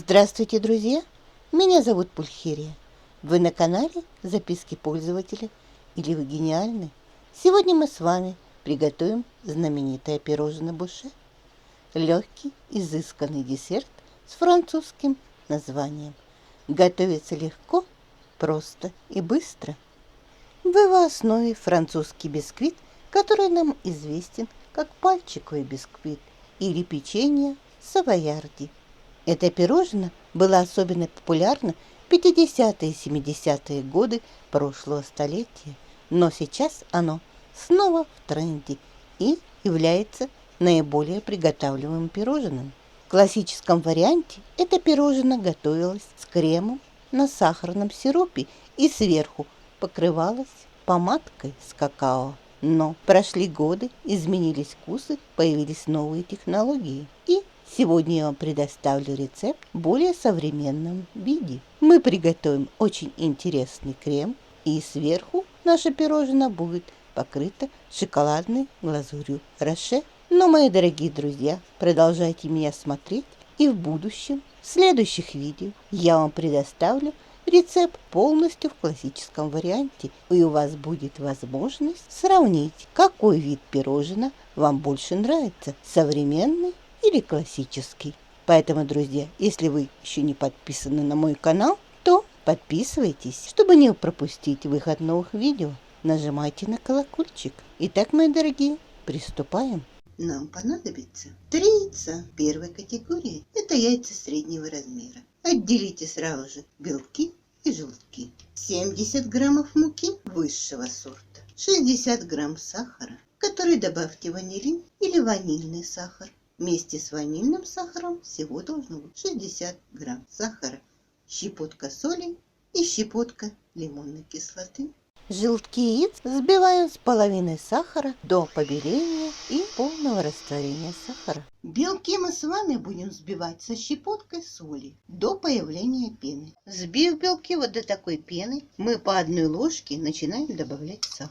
Здравствуйте, друзья! Меня зовут Пульхерия. Вы на канале «Записки пользователя» или вы гениальны? Сегодня мы с вами приготовим знаменитое пирожное буше. Легкий, изысканный десерт с французским названием. Готовится легко, просто и быстро. В его основе французский бисквит, который нам известен как пальчиковый бисквит или печенье савоярди. Это пирожное было особенно популярно в 50-е и 70-е годы прошлого столетия, но сейчас оно снова в тренде и является наиболее приготавливаемым пирожным. В классическом варианте это пирожное готовилось с кремом на сахарном сиропе и сверху покрывалось помадкой с какао. Но прошли годы, изменились вкусы, появились новые технологии. И сегодня я вам предоставлю рецепт в более современном виде. Мы приготовим очень интересный крем, и сверху наше пирожное будет покрыто шоколадной глазурью роше. Но, мои дорогие друзья, продолжайте меня смотреть, и в будущем, в следующих видео, я вам предоставлю рецепт полностью в классическом варианте, и у вас будет возможность сравнить, какой вид пирожного вам больше нравится, современный или классический. Поэтому, друзья, если вы еще не подписаны на мой канал, то подписывайтесь, чтобы не пропустить выход новых видео. Нажимайте на колокольчик. Итак, мои дорогие, приступаем. Нам понадобится 3 яйца первой категории. Это яйца среднего размера. Отделите сразу же белки и желтки. 70 граммов муки высшего сорта. 60 грамм сахара, в который добавьте ванилин или ванильный сахар. Вместе с ванильным сахаром всего должно быть 60 грамм сахара, щепотка соли и щепотка лимонной кислоты. Желтки яиц взбиваем с половиной сахара до побеления и полного растворения сахара. Белки мы с вами будем взбивать со щепоткой соли до появления пены. Взбив белки вот до такой пены, мы по одной ложке начинаем добавлять сахар.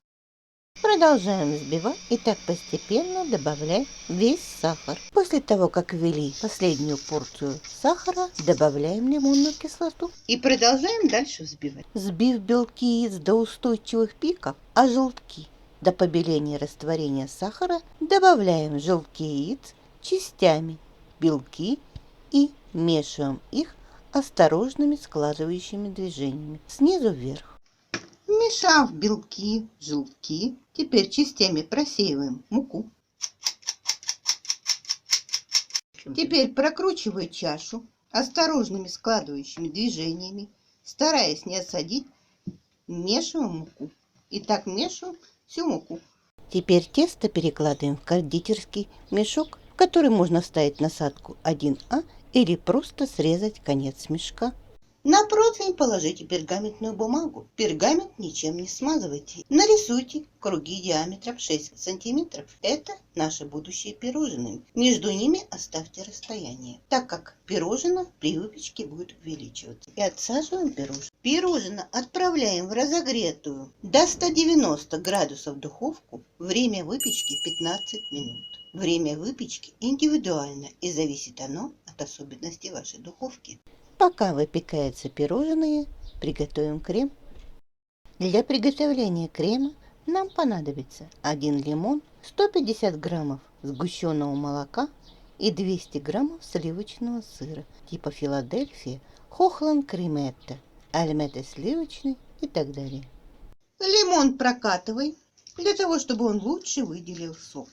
Продолжаем взбивать и так постепенно добавляем весь сахар. После того, как ввели последнюю порцию сахара, добавляем лимонную кислоту и продолжаем дальше взбивать. Взбив белки яиц до устойчивых пиков, а желтки до побеления и растворения сахара, добавляем желтки яиц частями, белки и мешаем их осторожными складывающими движениями снизу вверх. Вмешав белки, желтки, теперь частями просеиваем муку. Теперь прокручивая чашу осторожными складывающими движениями, стараясь не осадить, вмешиваем муку. И так вмешиваем всю муку. Теперь тесто перекладываем в кондитерский мешок, в который можно вставить насадку 1А или просто срезать конец мешка. На противень положите пергаментную бумагу. Пергамент ничем не смазывайте. Нарисуйте круги диаметром 6 см. Это наши будущие пирожные. Между ними оставьте расстояние, так как пирожное при выпечке будет увеличиваться. И отсаживаем пирожное. Пирожное отправляем в разогретую до 190 градусов духовку. Время выпечки 15 минут. Время выпечки индивидуально и зависит оно от особенностей вашей духовки. Пока выпекаются пирожные, приготовим крем. Для приготовления крема нам понадобится 1 лимон, 150 граммов сгущенного молока и 200 граммов сливочного сыра типа Филадельфия, Хохланд Креметте, Альметте сливочный и так далее. Лимон прокатывай, для того, чтобы он лучше выделил сок.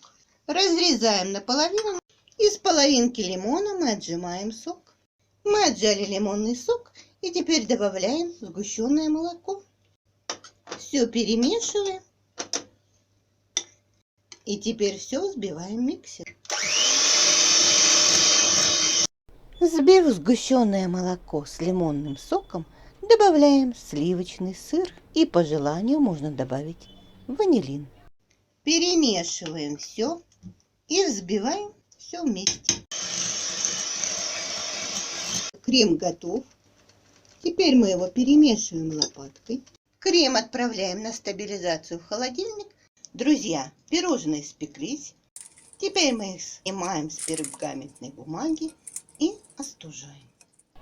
Разрезаем наполовину. Из половинки лимона мы отжимаем сок. Мы отжали лимонный сок и теперь добавляем сгущенное молоко. Все перемешиваем. И теперь все взбиваем в миксер. Взбив сгущенное молоко с лимонным соком, добавляем сливочный сыр и по желанию можно добавить ванилин. Перемешиваем все и взбиваем все вместе. Крем готов. Теперь мы его перемешиваем лопаткой. Крем отправляем на стабилизацию в холодильник. Друзья, пирожные испеклись. Теперь мы их снимаем с пергаментной бумаги и остужаем.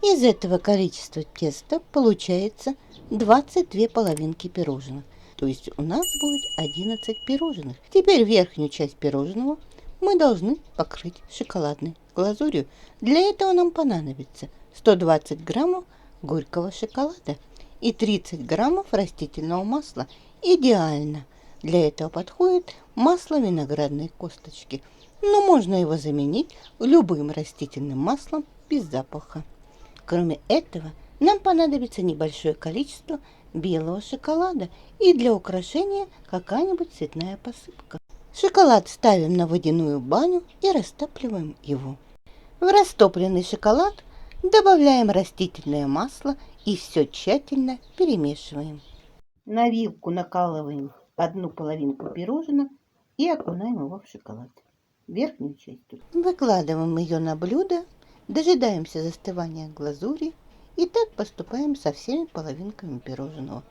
Из этого количества теста получается 22 половинки пирожных. То есть у нас будет 11 пирожных. Теперь верхнюю часть пирожного мы должны покрыть шоколадной глазурью. Для этого нам понадобится 120 граммов горького шоколада и 30 граммов растительного масла. Идеально. Для этого подходит масло виноградной косточки, но можно его заменить любым растительным маслом без запаха. Кроме этого, нам понадобится небольшое количество белого шоколада и для украшения какая-нибудь цветная посыпка. Шоколад ставим на водяную баню и растапливаем его. В растопленный шоколад добавляем растительное масло и все тщательно перемешиваем. На вилку накалываем одну половинку пирожного и окунаем его в шоколад. Верхнюю часть. Выкладываем ее на блюдо, дожидаемся застывания глазури и так поступаем со всеми половинками пирожного.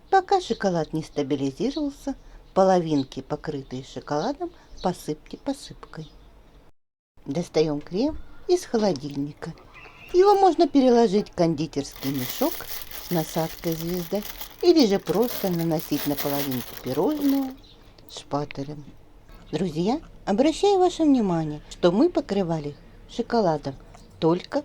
Пока шоколад не стабилизировался, половинки, покрытые шоколадом, посыпьте посыпкой. Достаем крем из холодильника. Его можно переложить в кондитерский мешок с насадкой звезда или же просто наносить на половинку пирожного шпателем. Друзья, обращаю ваше внимание, что мы покрывали шоколадом только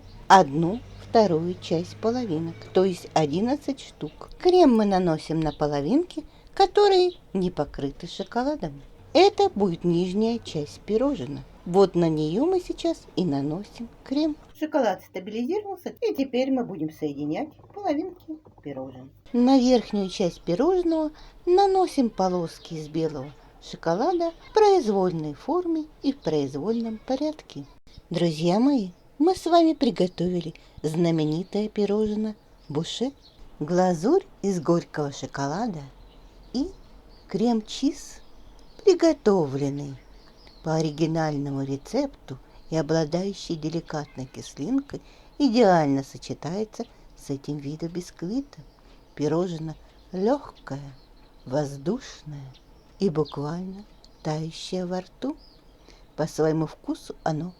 вторую часть половинок, то есть 11 штук. Крем мы наносим на половинки, которые не покрыты шоколадом. Это будет нижняя часть пирожного. Вот на нее мы сейчас и наносим крем. Шоколад стабилизировался, и теперь мы будем соединять половинки пирожного. На верхнюю часть пирожного наносим полоски из белого шоколада в произвольной форме и в произвольном порядке. Друзья мои, мы с вами приготовили знаменитое пирожное Буше, глазурь из горького шоколада и крем-чиз, приготовленный по оригинальному рецепту и обладающий деликатной кислинкой, идеально сочетается с этим видом бисквита. Пирожное легкое, воздушное и буквально тающее во рту. По своему вкусу оно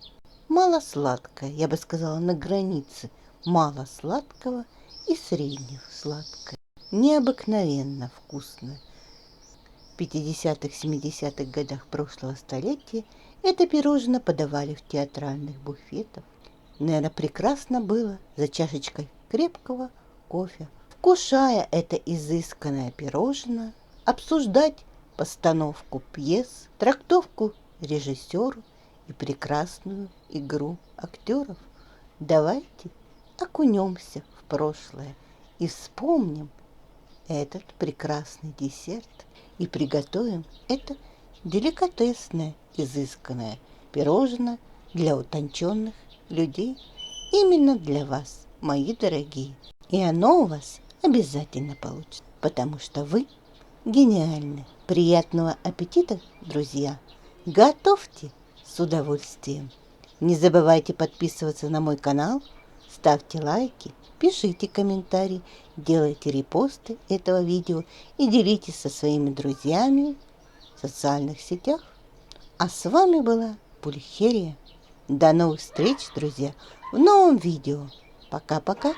мало сладкое, я бы сказала, на границе мало сладкого и средних сладкое. Необыкновенно вкусное. В 50-70-х годах прошлого столетия это пирожное подавали в театральных буфетах. Наверное, прекрасно было за чашечкой крепкого кофе, вкушая это изысканное пирожное, обсуждать постановку пьес, трактовку режиссера и прекрасную игру актеров. Давайте окунемся в прошлое и вспомним этот прекрасный десерт и приготовим это деликатесное, изысканное пирожное для утонченных людей. Именно для вас, мои дорогие. И оно у вас обязательно получится, потому что вы гениальны. Приятного аппетита, друзья! Готовьте с удовольствием. Не забывайте подписываться на мой канал, ставьте лайки, пишите комментарии, делайте репосты этого видео и делитесь со своими друзьями в социальных сетях. А с вами была Пульхерия. До новых встреч, друзья, в новом видео. Пока-пока.